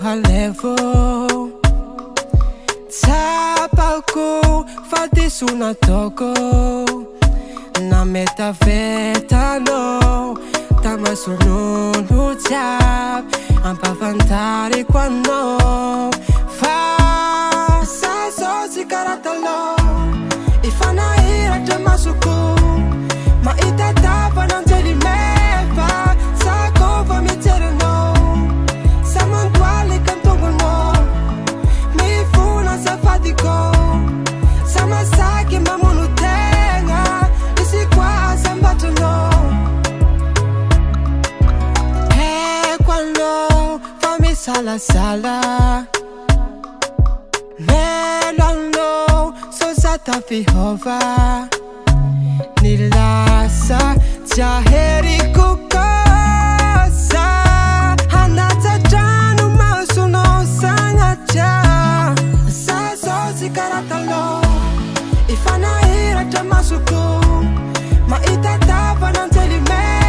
halevo Tsapako fa diso nataoko Nametavetanao Tamasonono jiaby Ampafantariko anao Fa sa zao tsy karaha taloha Ifanahiratra masoko Mahita tapana anjely mefa Sako fa mijery anao Sa mandoaly ka antongonao Mifona safadiko Sa masaky mamono tegna Isy koa sambatranao Haiko anao fa misalasala Melo anao so sa tafihova Nilasa jaheriko kosa Hanajadrano masonao sanatja Sa zao tsy karaha taloha Ifanahiratra masoko Mahita tapana anjely mefa